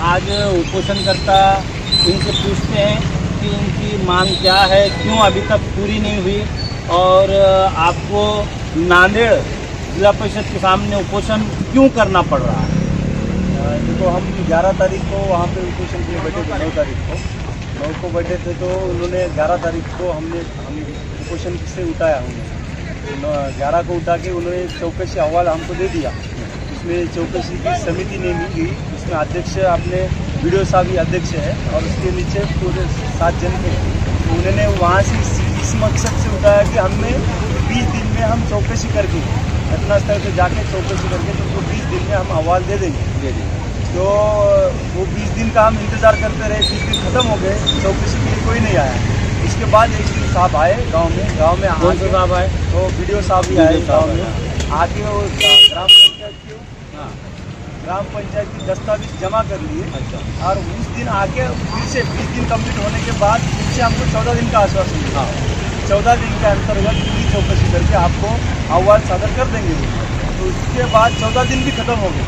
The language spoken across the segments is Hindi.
आज उपोषणकर्ता इनसे पूछते हैं कि इनकी मांग क्या है, क्यों अभी तक पूरी नहीं हुई और आपको नांदेड़ जिला परिषद के सामने उपोषण क्यों करना पड़ रहा है। देखो, हम 11 तारीख को वहाँ पे उपोषण के लिए बैठे थे। 9 तारीख को बैठे थे, तो उन्होंने 11 तारीख को हम उपोषण से उठाया। हमने 11 को उठा के उन्होंने चौकसी अहवाल हमको दे दिया। उसमें चौकसी की समिति ने मिली, उसमें अध्यक्ष अपने वीडियो साहब ही अध्यक्ष है और उसके नीचे पूरे 7 जन थे। तो उन्होंने वहाँ से इस मकसद से उठाया कि हमें 20 दिन में हम चौकसी करके घटनास्थल पे जाके चौकसी करके तुमको 20 दिन में हम अहवाल दे देंगे। तो वो 20 दिन का हम इंतज़ार करते रहे। 20 दिन खत्म हो गए, चौकसी के लिए कोई नहीं आया। इसके बाद एक दिन साहब आए गांव में कौन से साहब आए? तो वीडियो साहब भी आए गांव में आके वो ग्राम पंचायत की दस्तावेज जमा कर लिए। अच्छा। और उस दिन आके फिर से 20 दिन कंप्लीट होने के बाद फिर से हमको 14 दिन का आश्वासन दिया। 14 दिन के अंतर्गत पूरी चौकसी करके आपको अहवाल सादर कर देंगे। तो उसके बाद 14 दिन भी खत्म हो गए।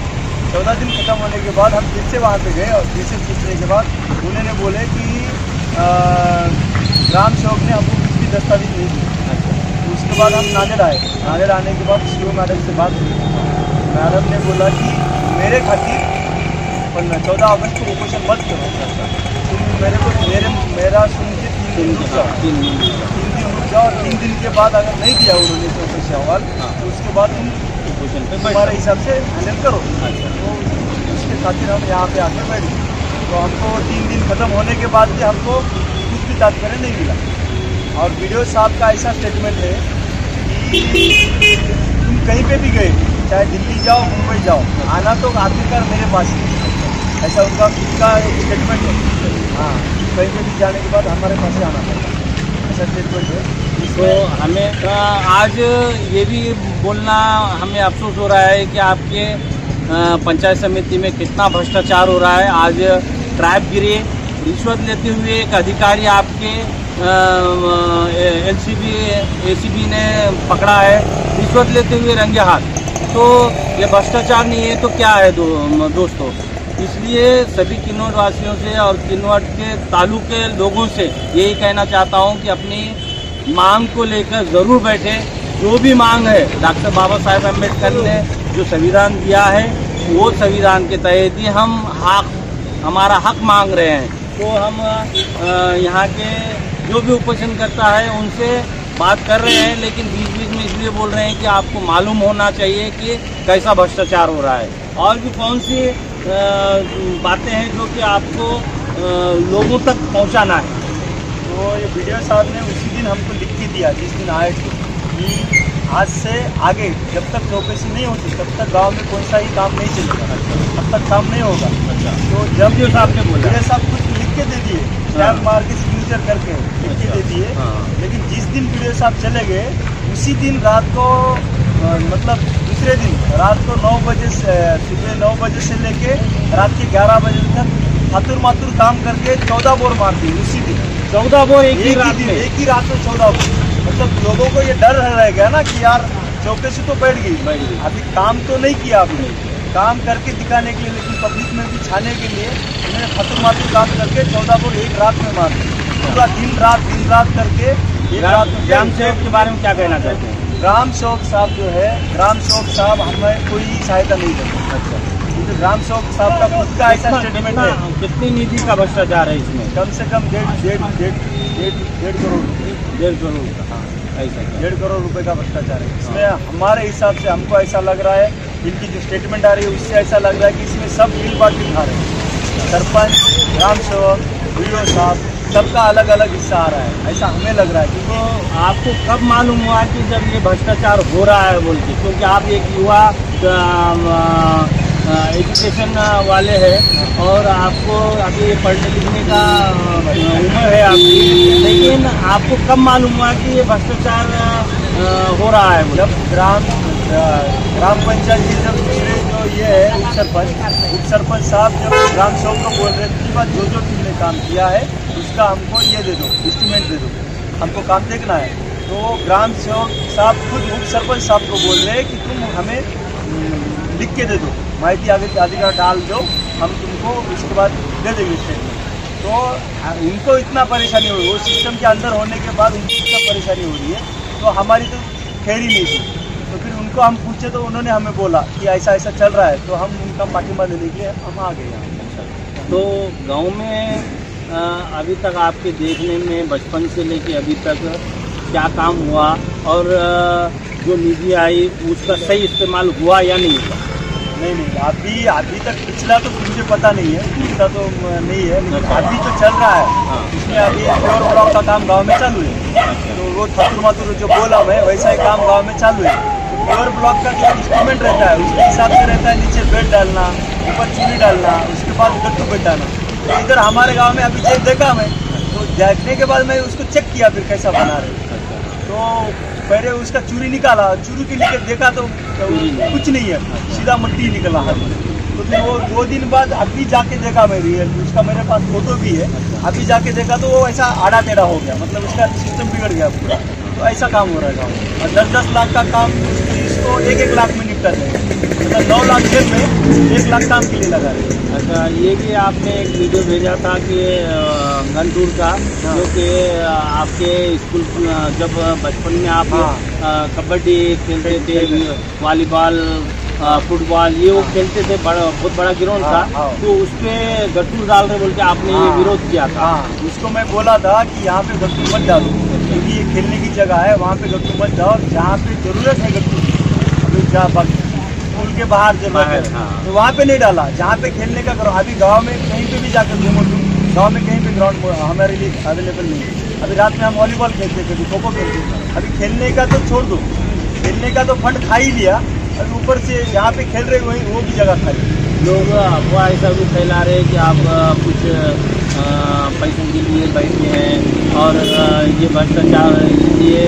14 दिन खत्म होने के बाद हम फिर से वहाँ पे गए और फिर से पूछने के बाद उन्होंने बोले कि ग्राम सेवक ने हमको कुछ भी दस्तावेज नहीं दिए। तो उसके बाद हम नांदेड़ आए। नांदेड़ आने के बाद सीओ मैडम से बात हुई। मैडम ने बोला कि मेरे खातिर 14 अगस्त को उपोषण मत करो, तुम मेरा सुन के 3 दिन रुक जाओ। 3 दिन रुक जाओ और 3 दिन के बाद अगर नहीं दिया उन्होंने चौकसी अहवाल तो उसके बाद तुम उपोषण पे हमारे हिसाब से हैंडल करो। तो उसके खातिर हम यहाँ पे आकर बैठ गए। तो हमको 3 दिन खत्म होने के बाद भी हमको कुछ भी तात्पर्य नहीं मिला। और वीडियो साहब का ऐसा स्टेटमेंट है कि तुम कहीं पे भी गए, चाहे दिल्ली जाओ मुंबई जाओ, आना तो आखिरकार मेरे पास ही। ऐसा उनका स्टेटमेंट है। हाँ, कहीं पे भी जाने के बाद हमारे पास ही आना पड़ता, ऐसा स्टेटमेंट है। तो हमें आज ये भी बोलना हमें अफसोस हो रहा है कि आपके पंचायत समिति में कितना भ्रष्टाचार हो रहा है। आज ट्रैप गिरे, रिश्वत लेते हुए एक अधिकारी आपके एसीबी ने पकड़ा है, रिश्वत लेते हुए रंगे हाथ। तो ये भ्रष्टाचार नहीं है तो क्या है दोस्तों। इसलिए सभी किन्नौर वासियों से और किन्नौर के तालुके लोगों से यही कहना चाहता हूं कि अपनी मांग को लेकर ज़रूर बैठे। जो भी मांग है, डॉक्टर बाबा साहेब अम्बेडकर ने जो संविधान दिया है वो संविधान के तहत ही हम हमारा हक मांग रहे हैं। तो हम यहाँ के जो भी उपोषण करता है उनसे बात कर रहे हैं, लेकिन बीच बीच में इसलिए बोल रहे हैं कि आपको मालूम होना चाहिए कि कैसा भ्रष्टाचार हो रहा है। और भी कौन सी बातें हैं जो कि आपको लोगों तक पहुंचाना है। तो ये वीडियो साहब ने उसी दिन हमको लिख के दिया जिस दिन आए थे कि आज से आगे जब तक चौकसी नहीं होती तब तक गांव में कौन सा ही काम नहीं चलेगा, तब तक काम नहीं होगा। तो जब वीडियो साहब ने बोला, वीडियो साहब कुछ लिख के दे दिए, स्टैम्प मार के सिग्नेचर करके लिख के दे दिए। लेकिन जिस दिन वीडियो साहब चले गए उसी दिन रात को मतलब दूसरे दिन रात को 9 बजे से सुबह 9 बजे से लेके रात के 11 बजे तक फातुर मातुर काम करके 14 बोर मार दी उसी दिन। 14 बोर एक ही रात में 14 बोर। मतलब लोगों को ये डर रह गया ना कि यार चौकसी तो बैठ गई, अभी काम तो नहीं किया, अभी काम करके दिखाने के लिए, लेकिन पब्लिक में भी छाने के लिए उन्होंने फातुर मातुर काम करके 14 बोर एक रात में मार दी। पूरा दिन रात करके एक रात में। ग्राम सेवक के बारे में क्या कहना चाहते हैं? ग्राम सेवक साहब जो है, ग्राम सेवक साहब हमें कोई सहायता नहीं करते। अच्छा, क्योंकि ग्राम सेवक साहब का खुद का ऐसा स्टेटमेंट है। कितनी निधि का भ्रष्टाचार है इसमें? कम से कम 1.5 करोड़। 1.5 करोड़। हाँ, ऐसा 1.5 करोड़ रुपए का भ्रष्टाचार है इसमें। हमारे हिसाब से हमको ऐसा लग रहा है, इनकी जो स्टेटमेंट आ रही है उससे ऐसा लग रहा है कि इसमें सब मिल बांट खा रहे हैं। सरपंच, ग्राम सेवक, वीडियो साहब, सबका अलग अलग हिस्सा आ रहा है, ऐसा हमें लग रहा है। क्योंकि आपको कब मालूम हुआ कि जब ये भ्रष्टाचार हो रहा है बोल के? क्योंकि आप एक युवा एजुकेशन वाले हैं और आपको अभी पढ़ने लिखने का उम्र है आपकी, लेकिन आपको कब मालूम हुआ कि ये भ्रष्टाचार हो रहा है? जब ग्राम पंचायत की जब दूसरे जो ये है उप सरपंच साहब जब ग्राम सेवक को बोल रहे थे कि जो तुमने काम किया है उसका हमको ये दे दो, एस्टीमेट दे दो, हमको काम देखना है। तो ग्राम सेवक साहब खुद उप सरपंच साहब को बोल रहे हैं कि तुम हमें लिख के दे दो माहिती अधिकार डाल दो, हम तुमको उसके बाद दे देंगे स्टेटमेंट। तो उनको इतना परेशानी हो रही है, वो सिस्टम के अंदर होने के बाद उनको इतना परेशानी हो रही है, तो हमारी तो खैर ही नहीं थी। तो फिर उनको हम पूछे तो उन्होंने हमें बोला कि ऐसा ऐसा चल रहा है, तो हम उनका पाठिंबा देने के लिए हम आ गए यहाँ। तो गांव में अभी तक आपके देखने में बचपन से लेके अभी तक क्या काम हुआ, और जो निधि आई उसका सही इस्तेमाल हुआ या नहीं हुआ? नहीं, अभी तक पिछला तो मुझे पता नहीं है, पिछला तो नहीं है, लेकिन अभी जो चल रहा है उसमें अभी प्योर ब्लॉक का काम गांव में चालू है। तो वो थतुर मातुर जो बोला मैं वैसा ही काम गांव में चालू है। तो प्योर ब्लॉक का जो इंस्ट्रूमेंट रहता है उसके हिसाब से रहता है, नीचे बेड डालना, ऊपर चूनी डालना, उसके बाद गट्टू बैठाना। तो इधर हमारे गाँव में अभी देखा मैं, तो देखने के बाद मैं उसको चेक किया फिर कैसा बना रहे। तो पहले उसका चूरी निकाला, चूरी के लिए देखा तो कुछ नहीं है, सीधा मिट्टी निकला हाथ में। तो फिर वो 2 दिन बाद अभी जाके देखा मैं रियल, उसका मेरे पास फोटो भी है, अभी जाके देखा तो वो ऐसा आड़ा टेढ़ा हो गया, मतलब उसका सिस्टम बिगड़ गया पूरा। तो ऐसा काम हो रहा है गाँव। और 10-10 लाख का काम इसको 1-1 लाख में निपटा जाएगा, मतलब 9 लाख जेब में 1 लाख काम के लिए लगा रहे। अच्छा, ये कि आपने एक वीडियो भेजा था कि गंटूर का, जो कि आपके स्कूल जब बचपन में आप कबड्डी खेलते थे, वॉलीबॉल, फुटबॉल, ये वो खेलते थे, बहुत बड़ा ग्राउंड था, तो उस पर गट्टू डाल रहे बोल के आपने ये विरोध किया था। उसको मैं बोला था कि यहाँ पे गट्टू मत डालो, क्योंकि ये खेलने की जगह है, वहाँ पे गट्टू मत डालो। जहाँ पे जरूरत है गट्टू, अभी जहाँ स्कूल के बाहर जरूरत है तो वहाँ पे नहीं डाला, जहाँ पे खेलने का ग्राउंड। अभी गाँव में कहीं पे भी जाकर घूमो, गाँव में कहीं पे ग्राउंड हमारे लिए अवेलेबल नहीं है। अभी रात में हम वॉलीबॉल खेलते थे, खो खो खेलते थे। अभी खेलने का तो छोड़ दो, खेलने का तो फंड खा ही लिया, और ऊपर से यहाँ पे खेल रहे वही वो भी जगह खाली। लोग अफवाह ऐसा भी फैला रहे कि आप कुछ पैसों के लिए बैठे हैं, और ये भ्रष्टाचार, ये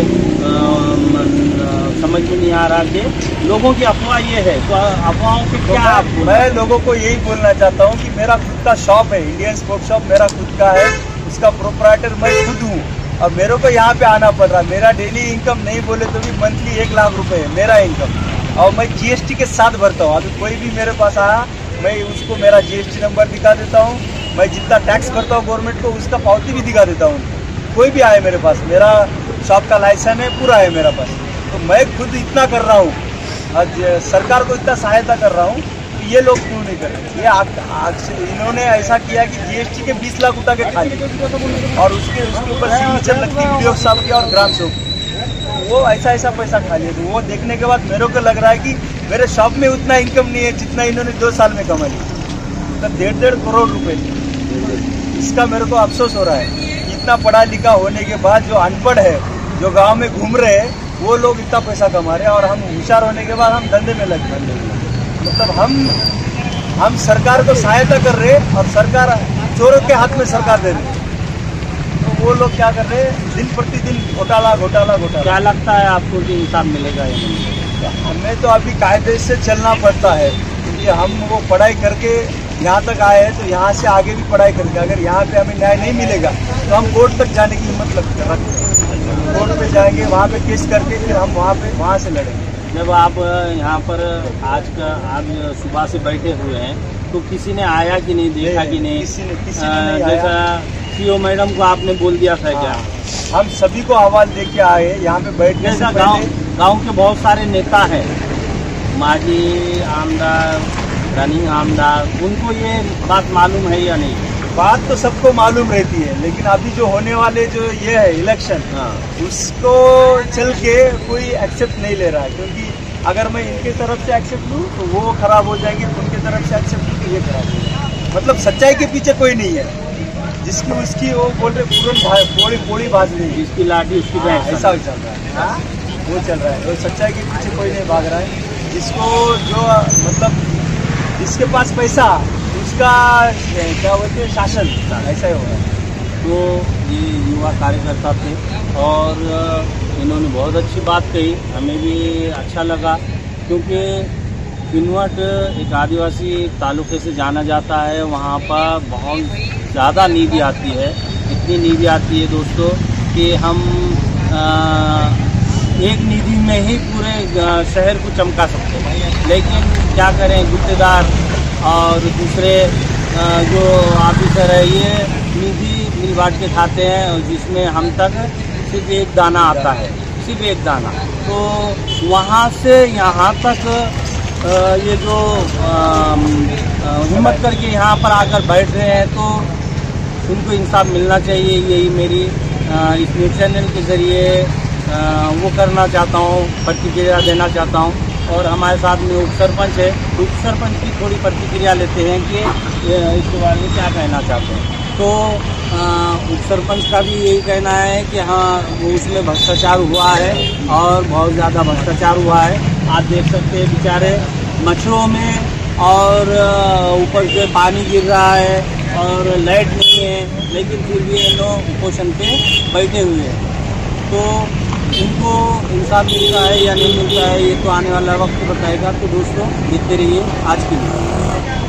समझ में नहीं आ रहा कि लोगों की अफवाह ये है। तो अफवाहों की क्या आप? मैं लोगों को यही बोलना चाहता हूँ कि मेरा खुद का शॉप है, इंडियन स्पोर्ट्स शॉप मेरा खुद का है, उसका प्रोप्राइटर मैं खुद हूँ, और मेरे को यहाँ पे आना पड़ रहा है। मेरा डेली इनकम नहीं बोले तो भी मंथली 1 लाख रुपए है मेरा इनकम, और मैं जीएसटी के साथ भरता हूँ। अभी कोई भी मेरे पास आया, मैं उसको मेरा जीएसटी नंबर दिखा देता हूँ, मैं जितना टैक्स भरता हूँ गवर्नमेंट को उसका पावती भी दिखा देता हूँ। कोई भी आए मेरे पास, मेरा शॉप का लाइसेंस है, पूरा है मेरा पास। तो मैं खुद इतना कर रहा हूँ, आज सरकार को इतना सहायता कर रहा हूँ, तो ये लोग क्यों नहीं कर रहे? ये इन्होंने ऐसा किया कि जीएसटी के 20 लाख उठा के खा लिए, और उसके ऊपर सिग्नेचर लगती है वीडियो साहब की और ग्राम सेवक, वो ऐसा पैसा खा लिया। तो वो देखने के बाद मेरे को लग रहा है कि मेरे शॉप में उतना इनकम नहीं है जितना इन्होंने 2 साल में कमा लिया, मतलब 1.5 करोड़ रुपए। इसका मेरे को अफसोस हो रहा है। इतना पढ़ा लिखा होने के बाद जो अनपढ़ है, जो गांव में घूम रहे हैं, वो लोग इतना पैसा कमा रहे हैं, और हम होशियार होने के बाद हम धंधे में लग गए। मतलब हम सरकार को सहायता कर रहे हैं, और सरकार चोरों के हाथ में सरकार दे रही है। तो वो लोग क्या कर रहे हैं, दिन प्रतिदिन घोटाला। क्या लगता है आपको कि इंसाफ मिलेगा या नहीं? हमें तो अभी कायदे से चलना पड़ता है, क्योंकि हम वो पढ़ाई करके यहाँ तक आए हैं, तो यहाँ से आगे भी पढ़ाई करेंगे। अगर यहाँ पे हमें न्याय नहीं मिलेगा तो हम कोर्ट तक जाने की हिम्मत रखते हैं, कोर्ट पे जाएंगे, वहाँ पे केस करके फिर हम वहाँ से लड़ेंगे। जब आप यहाँ पर आज सुबह से बैठे हुए हैं, तो किसी ने आया कि नहीं, देखा कि नहीं? किसी ने नहीं आया। जैसा सीओ मैडम को आपने बोल दिया था क्या? हम सभी को आवाज दे के आए यहाँ पे बैठने से पहले। गाँव के बहुत सारे नेता हैं, माजी आमदार, रनिंग आमदार, उनको ये बात मालूम है या नहीं? बात तो सबको मालूम रहती है, लेकिन अभी जो होने वाले जो ये है इलेक्शन, उसको चल के कोई एक्सेप्ट नहीं ले रहा है। क्योंकि अगर मैं इनके तरफ से एक्सेप्ट लूँ तो वो खराब हो जाएंगे, उनके तरफ से एक्सेप्ट लूँ तो ये खराब हो जाएंगे। मतलब सच्चाई के पीछे कोई नहीं है, जिसकी उसकी वो बोल रहे पूरी बात नहीं, जिसकी लाठी उसकी भैंस, ऐसा चल रहा है। वो चल रहा है, और सच्चाई के पीछे कोई नहीं भाग रहा है। जिसको जो मतलब जिसके पास पैसा, उसका क्या बोलते हैं, शासन, ऐसा ही होगा। तो ये युवा कार्यकर्ता थे, और इन्होंने बहुत अच्छी बात कही, हमें भी अच्छा लगा, क्योंकि किनवट एक आदिवासी तालुके से जाना जाता है। वहाँ पर बहुत ज़्यादा निधि आती है, इतनी निधि आती है दोस्तों कि हम एक निधि में ही पूरे शहर को चमका सकते हैं। लेकिन क्या करें, गुत्तेदार और दूसरे जो ऑफिसर है ये निजी मिल बांट के खाते हैं, और जिसमें हम तक सिर्फ एक दाना आता है, सिर्फ एक दाना। तो वहाँ से यहाँ तक ये जो हिम्मत करके यहाँ पर आकर बैठ रहे हैं, तो उनको इंसाफ मिलना चाहिए। यही मेरी इस न्यूज़ चैनल के ज़रिए वो करना चाहता हूँ, प्रतिक्रिया देना चाहता हूँ। और हमारे साथ में उप सरपंच है, उप सरपंच की थोड़ी प्रतिक्रिया लेते हैं कि इसके बारे में क्या कहना चाहते हैं। तो उप सरपंच का भी यही कहना है कि हाँ, वो उसमें भ्रष्टाचार हुआ है और बहुत ज़्यादा भ्रष्टाचार हुआ है। आप देख सकते हैं बेचारे मच्छरों में, और ऊपर से पानी गिर रहा है और लाइट नहीं है, लेकिन फिर भी ये लोग उपोषण पे बैठे हुए हैं। तो इनको इंसाफ मिलता है या नहीं मिलता है, ये तो आने वाला वक्त बताएगा। तो दोस्तों, देखते रहिए आज की वीडियो।